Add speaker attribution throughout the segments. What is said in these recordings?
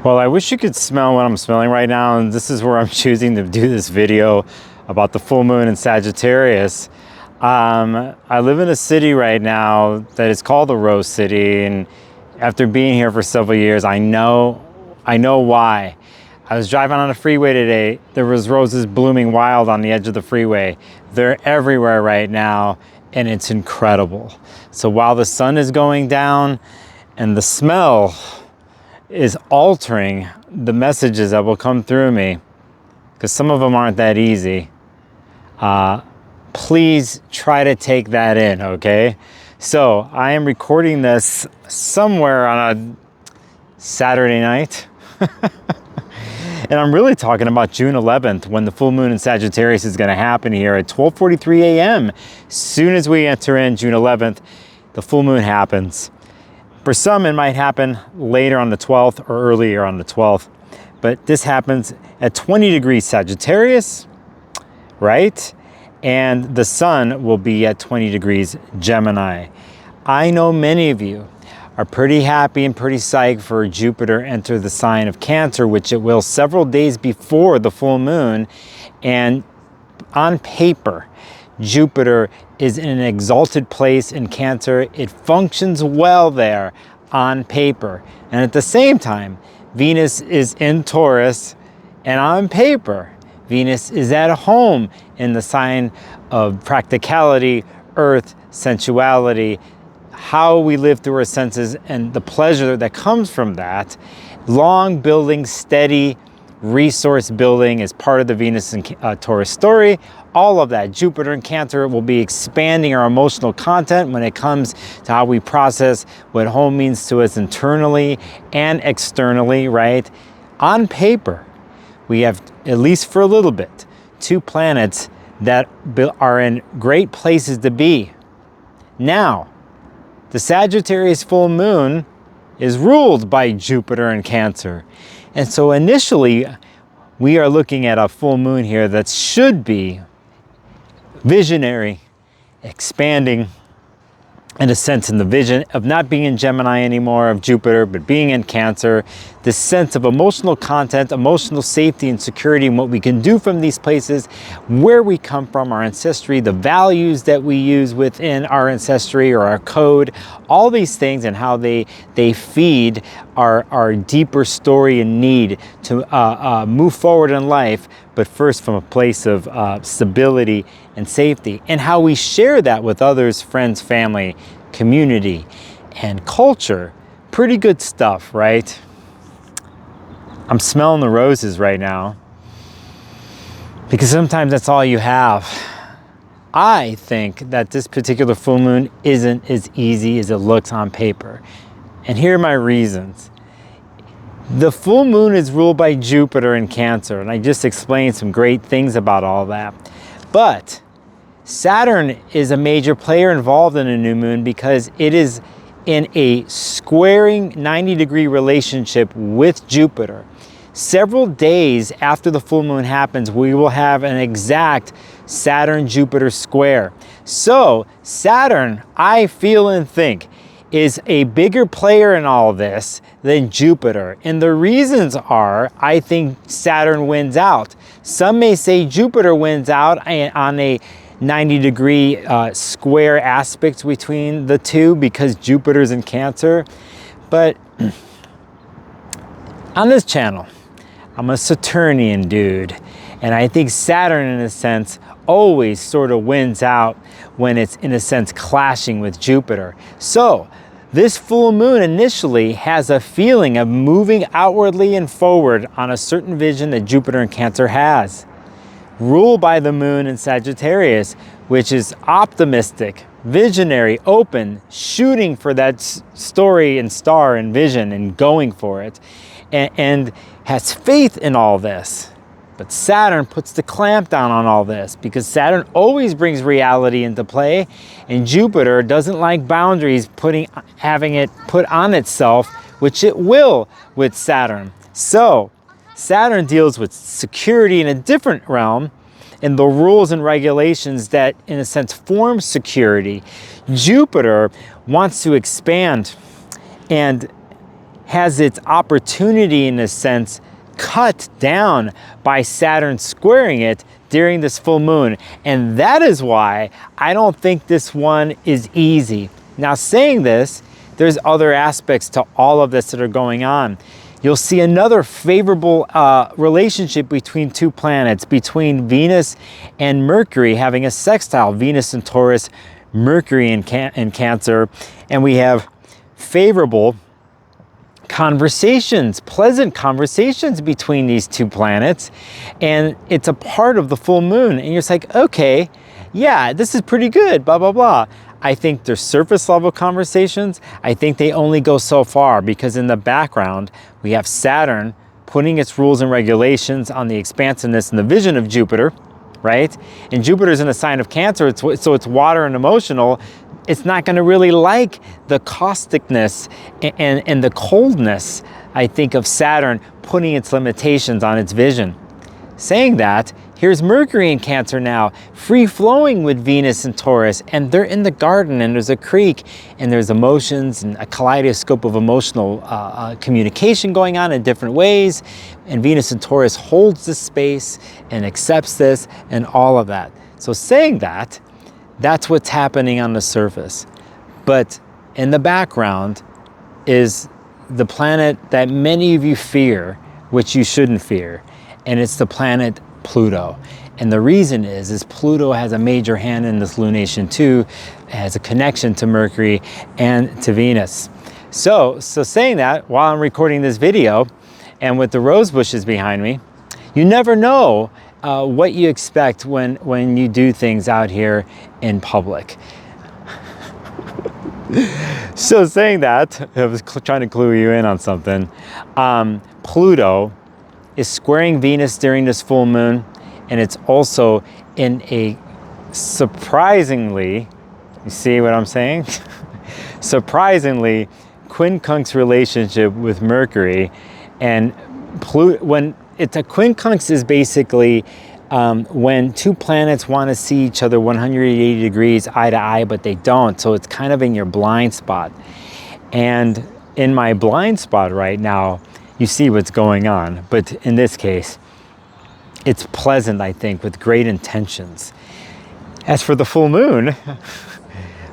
Speaker 1: Well, I wish you could smell what I'm smelling right now, and this is where I'm choosing to do this video about the full moon in Sagittarius. I live in a city right now that is called the Rose City, and after being here for several years, I know why. I was driving on the freeway today. There was roses blooming wild on the edge of the freeway. They're everywhere right now, and it's incredible. So while the sun is going down and the smell is altering the messages that will come through me, because some of them aren't that easy, please try to take that in, okay? So I am recording this somewhere on a Saturday night. And I'm really talking about June 11th, when the full moon in Sagittarius is going to happen here at 12:43 a.m. Soon as we enter in June 11th, the full moon happens. For some, it might happen later on the 12th or earlier on the 12th, but this happens at 20 degrees Sagittarius, right? And the sun will be at 20 degrees Gemini. I know many of you are pretty happy and pretty psyched for Jupiter enter the sign of Cancer, which it will several days before the full moon. And on paper, Jupiter is in an exalted place in Cancer. It functions well there on paper. And at the same time, Venus is in Taurus, and on paper, Venus is at home in the sign of practicality, earth, sensuality, how we live through our senses, and the pleasure that comes from that. Long building, steady resource building is part of the Venus and Taurus story. All of that, Jupiter and Cancer will be expanding our emotional content when it comes to how we process what home means to us internally and externally, right? On paper, we have, at least for a little bit, two planets that are in great places to be. Now, the Sagittarius full moon is ruled by Jupiter and Cancer. And so initially, we are looking at a full moon here that should be visionary, expanding, in a sense, in the vision of not being in Gemini anymore, of Jupiter, but being in Cancer. This sense of emotional content, emotional safety and security, and what we can do from these places, where we come from, our ancestry, the values that we use within our ancestry or our code, all these things, and how they feed our deeper story and need to move forward in life, but first from a place of stability and safety, and how we share that with others, friends, family, community, and culture. Pretty good stuff, right? I'm smelling the roses right now, because sometimes that's all you have. I think that this particular full moon isn't as easy as it looks on paper. And here are my reasons. The full moon is ruled by Jupiter in Cancer, and I just explained some great things about all that. But Saturn is a major player involved in a new moon, because it is in a squaring 90-degree relationship with Jupiter. Several days after the full moon happens, we will have an exact Saturn-Jupiter square. So Saturn, I feel and think, is a bigger player in all this than Jupiter. And the reasons are, I think Saturn wins out. Some may say Jupiter wins out on a 90-degree square aspect between the two, because Jupiter's in Cancer. But on this channel, I'm a Saturnian dude, and I think Saturn, in a sense, always sort of wins out when it's, in a sense, clashing with Jupiter. So this full moon initially has a feeling of moving outwardly and forward on a certain vision that Jupiter and Cancer has, ruled by the moon in Sagittarius, which is optimistic, visionary, open, shooting for that story and star and vision and going for it, and has faith in all this. But Saturn puts the clamp down on all this, because Saturn always brings reality into play, and Jupiter doesn't like boundaries, having it put on itself, which it will with Saturn. So Saturn deals with security in a different realm, and the rules and regulations that, in a sense, form security. Jupiter wants to expand and has its opportunity, in a sense, cut down by Saturn squaring it during this full moon. And that is why I don't think this one is easy. Now, saying this, there's other aspects to all of this that are going on. You'll see another favorable relationship between two planets, between Venus and Mercury, having a sextile, Venus in Taurus, Mercury in Cancer, and we have favorable conversations, pleasant conversations between these two planets, and it's a part of the full moon, and you're just like, okay, yeah, this is pretty good, blah, blah, blah. I think they're surface level conversations. I think they only go so far, because in the background, we have Saturn putting its rules and regulations on the expansiveness and the vision of Jupiter, right? And Jupiter's in a sign of Cancer, so it's water and emotional. It's not going to really like the causticness and the coldness, I think, of Saturn putting its limitations on its vision. Saying that, here's Mercury in Cancer now, free-flowing with Venus and Taurus, and they're in the garden, and there's a creek, and there's emotions and a kaleidoscope of emotional communication going on in different ways, and Venus and Taurus holds the space and accepts this and all of that. So saying that, that's what's happening on the surface. But in the background is the planet that many of you fear, which you shouldn't fear, and it's the planet Pluto. And the reason is Pluto has a major hand in this lunation too. It has a connection to Mercury and to Venus. So saying that, while I'm recording this video and with the rose bushes behind me, you never know what you expect when you do things out here in public. So saying that, I was trying to clue you in on something. Pluto is squaring Venus during this full moon, and it's also in a surprisingly, you see what I'm saying? Surprisingly quincunx relationship with Mercury. And when it's a quincunx is basically when two planets want to see each other 180 degrees eye to eye, but they don't. So it's kind of in your blind spot. And in my blind spot right now, you see what's going on. But in this case, it's pleasant, I think, with great intentions. As for the full moon,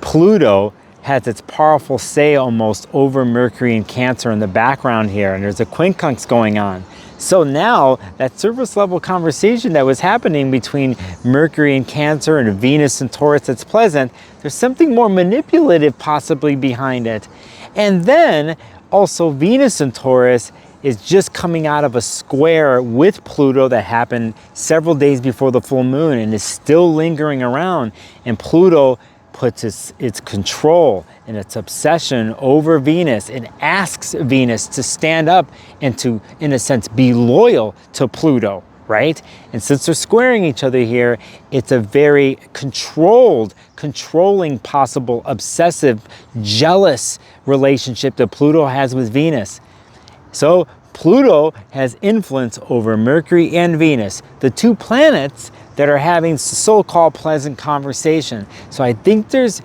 Speaker 1: Pluto has its powerful say almost over Mercury and Cancer in the background here, and there's a quincunx going on. So now that surface level conversation that was happening between Mercury and Cancer and Venus and Taurus that's pleasant, there's something more manipulative possibly behind it. And then also Venus and Taurus is just coming out of a square with Pluto that happened several days before the full moon and is still lingering around. And Pluto puts its control and its obsession over Venus and asks Venus to stand up and to, in a sense, be loyal to Pluto, right? And since they're squaring each other here, it's a very controlling, possible, obsessive, jealous relationship that Pluto has with Venus. So Pluto has influence over Mercury and Venus, the two planets that are having so-called pleasant conversation. So I think there's,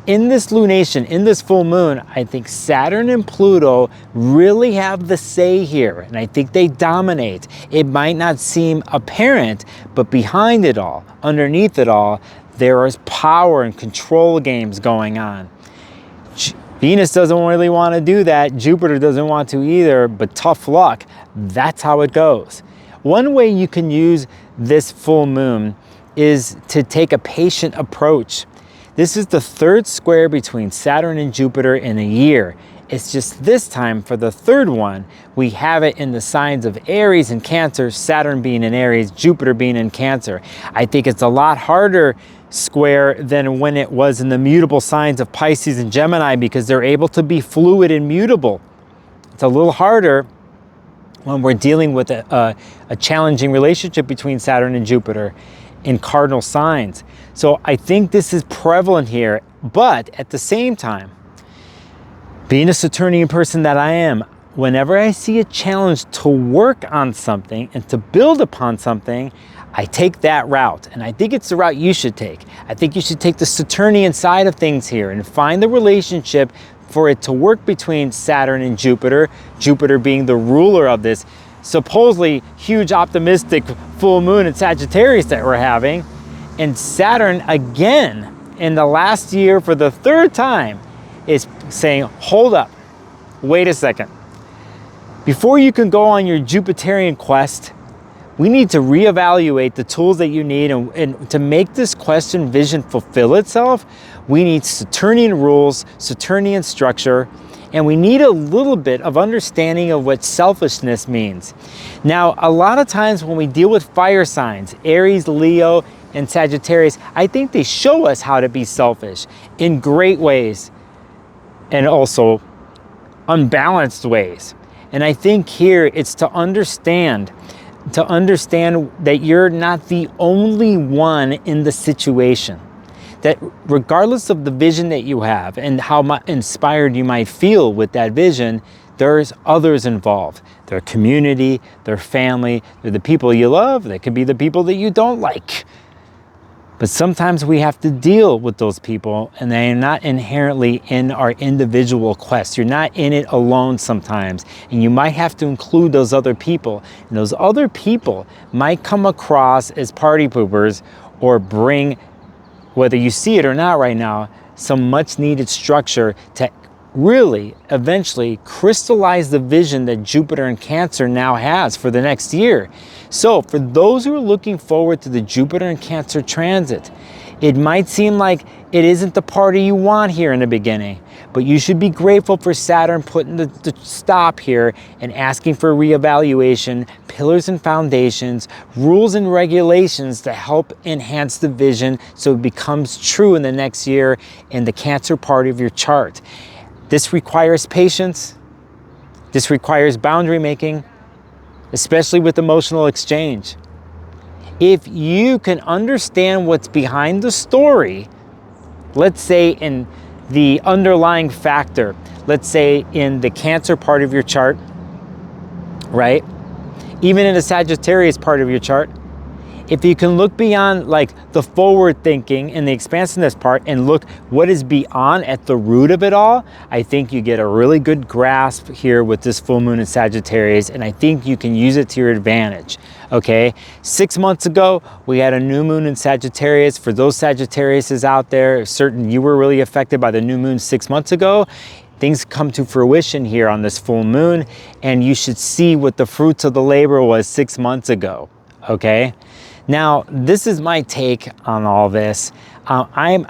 Speaker 1: in this lunation, in this full moon, I think Saturn and Pluto really have the say here, and I think they dominate. It might not seem apparent, but behind it all, underneath it all, there is power and control games going on. Venus doesn't really want to do that. Jupiter doesn't want to either, but tough luck. That's how it goes. One way you can use this full moon is to take a patient approach. This is the third square between Saturn and Jupiter in a year. It's just this time for the third one, we have it in the signs of Aries and Cancer, Saturn being in Aries, Jupiter being in Cancer. I think it's a lot harder square than when it was in the mutable signs of Pisces and Gemini, because they're able to be fluid and mutable. It's a little harder when we're dealing with a challenging relationship between Saturn and Jupiter in cardinal signs. So I think this is prevalent here, but at the same time, being a Saturnian person that I am, whenever I see a challenge to work on something and to build upon something, I take that route, and I think it's the route you should take. I think you should take the Saturnian side of things here and find the relationship for it to work between Saturn and Jupiter, Jupiter being the ruler of this supposedly huge optimistic full moon in Sagittarius that we're having, and Saturn again in the last year for the third time is saying, hold up, wait a second. Before you can go on your Jupiterian quest, we need to reevaluate the tools that you need, and to make this quest and vision fulfill itself, we need Saturnian rules, Saturnian structure, and we need a little bit of understanding of what selfishness means. Now, a lot of times when we deal with fire signs, Aries, Leo, and Sagittarius, I think they show us how to be selfish in great ways and also unbalanced ways. And I think here it's to understand that you're not the only one in the situation. That regardless of the vision that you have and how inspired you might feel with that vision, there's others involved. Their community, their family, they're the people you love, they could be the people that you don't like. But sometimes we have to deal with those people, and they are not inherently in our individual quest. You're not in it alone sometimes, and you might have to include those other people. And those other people might come across as party poopers or bring, whether you see it or not right now, some much needed structure to really eventually crystallize the vision that Jupiter in Cancer now has for the next year. So for those who are looking forward to the Jupiter in Cancer transit, it might seem like it isn't the party you want here in the beginning, but you should be grateful for Saturn putting the stop here and asking for reevaluation, pillars and foundations, rules and regulations to help enhance the vision so it becomes true in the next year in the Cancer part of your chart. This requires patience. This requires boundary making, especially with emotional exchange. If you can understand what's behind the story, let's say in the underlying factor, let's say in the Cancer part of your chart, right? Even in the Sagittarius part of your chart, if you can look beyond like the forward thinking and the expansiveness part and look what is beyond at the root of it all, I think you get a really good grasp here with this full moon in Sagittarius, and I think you can use it to your advantage, okay? 6 months ago, we had a new moon in Sagittarius. For those Sagittariuses out there, certain you were really affected by the new moon 6 months ago, things come to fruition here on this full moon, and you should see what the fruits of the labor was 6 months ago, okay? Now, this is my take on all this. I'm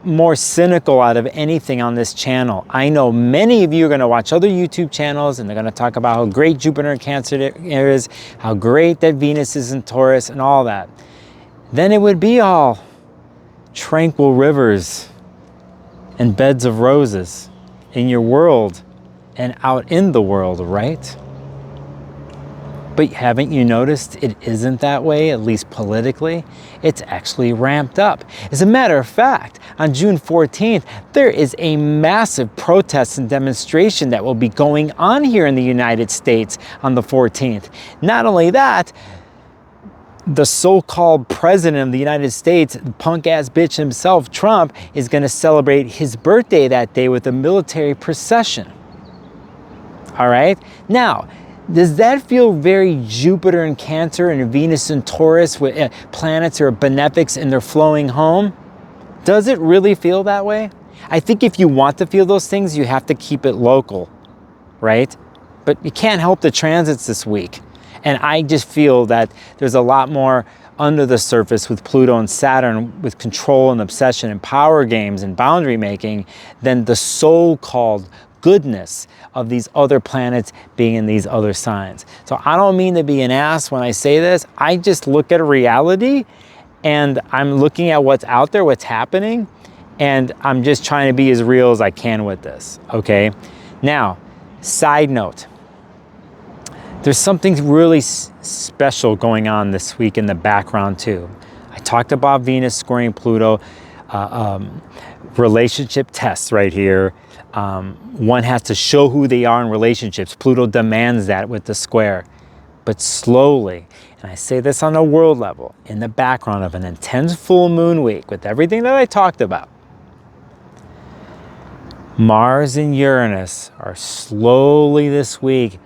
Speaker 1: more cynical out of anything on this channel. I know many of you are going to watch other YouTube channels and they're going to talk about how great Jupiter in Cancer is, how great that Venus is in Taurus and all that. Then it would be all tranquil rivers and beds of roses in your world and out in the world, right? But haven't you noticed it isn't that way, at least politically? It's actually ramped up. As a matter of fact, on June 14th, there is a massive protest and demonstration that will be going on here in the United States on the 14th. Not only that, the so-called president of the United States, the punk-ass bitch himself, Trump, is going to celebrate his birthday that day with a military procession. All right? Now, does that feel very Jupiter in Cancer and Venus in Taurus, with planets or benefics and they're flowing home? Does it really feel that way? I think if you want to feel those things, you have to keep it local, right? But you can't help the transits this week. And I just feel that there's a lot more under the surface with Pluto and Saturn, with control and obsession and power games and boundary making, than the so-called goodness of these other planets being in these other signs. So I don't mean to be an ass when I say this. I just look at a reality and I'm looking at what's out there, what's happening, and I'm just trying to be as real as I can with this, okay? Now, side note, there's something really special going on this week in the background too. I talked about Venus squaring Pluto, relationship tests right here. One has to show who they are in relationships. Pluto demands that with the square. But slowly, and I say this on a world level, in the background of an intense full moon week with everything that I talked about, Mars and Uranus are slowly this week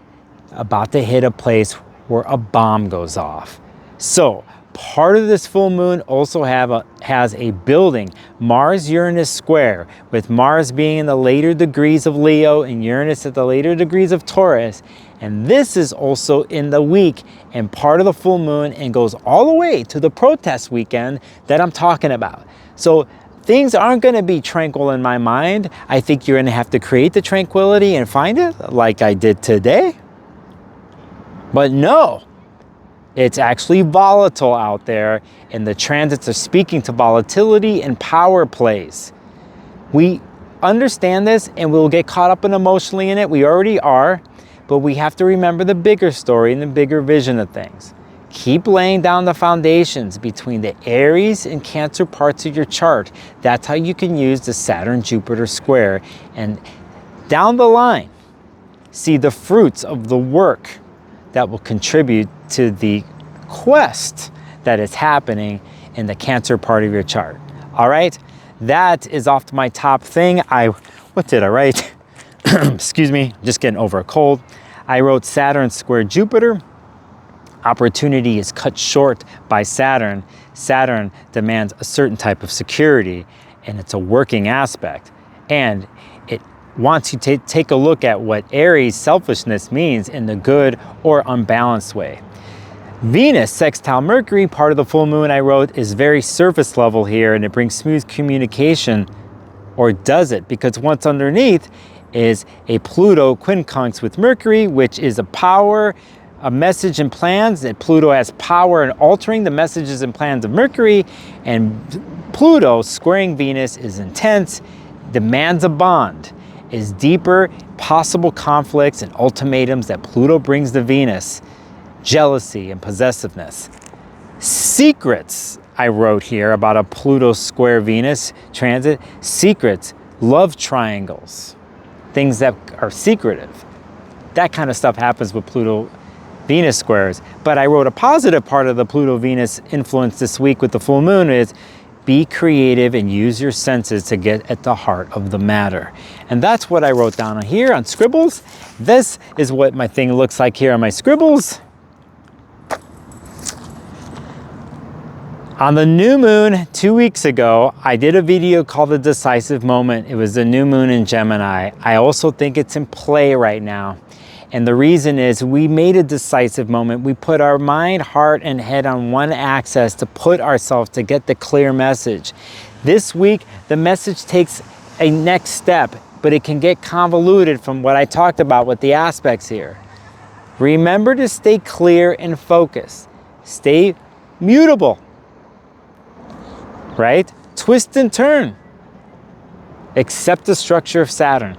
Speaker 1: about to hit a place where a bomb goes off. So part of this full moon also has a building Mars-Uranus square, with Mars being in the later degrees of Leo and Uranus at the later degrees of Taurus. And this is also in the week and part of the full moon, and goes all the way to the protest weekend that I'm talking about. So things aren't going to be tranquil in my mind. I think you're going to have to create the tranquility and find it, like I did today. But no, it's actually volatile out there, and the transits are speaking to volatility and power plays. We understand this and we'll get caught up emotionally in it. We already are, but we have to remember the bigger story and the bigger vision of things. Keep laying down the foundations between the Aries and Cancer parts of your chart. That's how you can use the Saturn-Jupiter square, and down the line, see the fruits of the work that will contribute to the quest that is happening in the Cancer part of your chart. All right, that is off to my top thing. What did I write? Excuse me, just getting over a cold. I wrote Saturn square Jupiter. Opportunity is cut short by Saturn. Saturn demands a certain type of security, and it's a working aspect. And it wants you to take a look at what Aries selfishness means in the good or unbalanced way. Venus sextile Mercury, part of the full moon, I wrote, is very surface level here, and it brings smooth communication, or does it? Because what's underneath is a Pluto quincunx with Mercury, which is a power, a message and plans. That Pluto has power in altering the messages and plans of Mercury, and Pluto squaring Venus is intense, demands a bond, is deeper, possible conflicts and ultimatums that Pluto brings to Venus, jealousy and possessiveness. Secrets, I wrote here about a Pluto square Venus transit, secrets, love triangles, things that are secretive. That kind of stuff happens with Pluto Venus squares. But I wrote a positive part of the Pluto Venus influence this week with the full moon is be creative and use your senses to get at the heart of the matter. And that's what I wrote down here on scribbles. This is what my thing looks like here on my scribbles. On the new moon 2 weeks ago, I did a video called The Decisive Moment. It was the new moon in Gemini. I also think it's in play right now. And the reason is we made a decisive moment. We put our mind, heart, and head on one axis to put ourselves to get the clear message. This week, the message takes a next step, but it can get convoluted from what I talked about with the aspects here. Remember to stay clear and focused. Stay mutable, right? Twist and turn. Accept the structure of Saturn.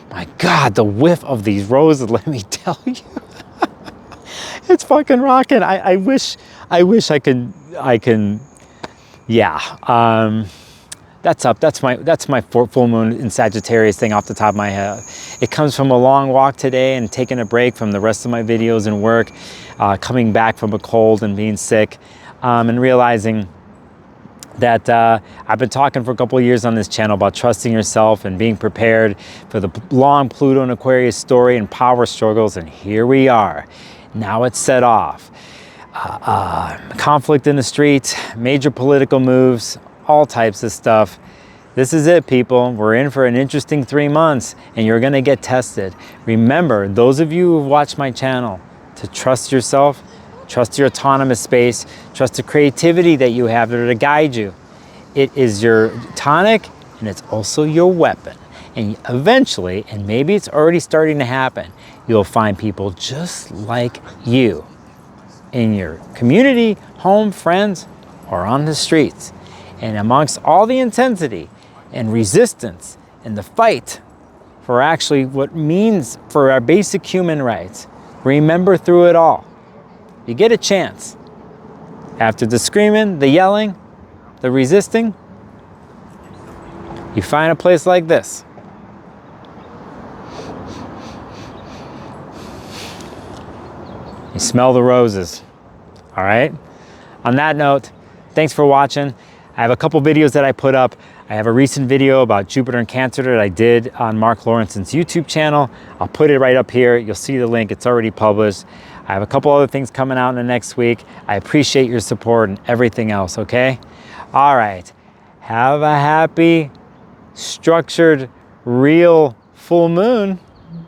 Speaker 1: My God, the whiff of these roses, let me tell you. It's fucking rocking. I wish I can, yeah. That's my full moon in Sagittarius thing off the top of my head. It comes from a long walk today and taking a break from the rest of my videos and work, coming back from a cold and being sick, and realizing that I've been talking for a couple of years on this channel about trusting yourself and being prepared for the long Pluto and Aquarius story and power struggles, and here we are. Now it's set off. Conflict in the streets, major political moves, all types of stuff. This is it, people. We're in for an interesting 3 months, and you're gonna get tested. Remember, those of you who've watched my channel, to trust yourself, trust your autonomous space, trust the creativity that you have there to guide you. It is your tonic, and it's also your weapon. And eventually, and maybe it's already starting to happen, you'll find people just like you in your community, home, friends, or on the streets. And amongst all the intensity and resistance and the fight for actually what means for our basic human rights, remember through it all, you get a chance. After the screaming, the yelling, the resisting, you find a place like this. You smell the roses, all right? On that note, thanks for watching. I have a couple videos that I put up I have a recent video about Jupiter and Cancer that I did on Mark Lawrence's YouTube channel. I'll put it right up here. You'll see the link. It's already published. I have a couple other things coming out in the next week. I appreciate your support and everything else, okay? All right. Have a happy, structured, real full moon.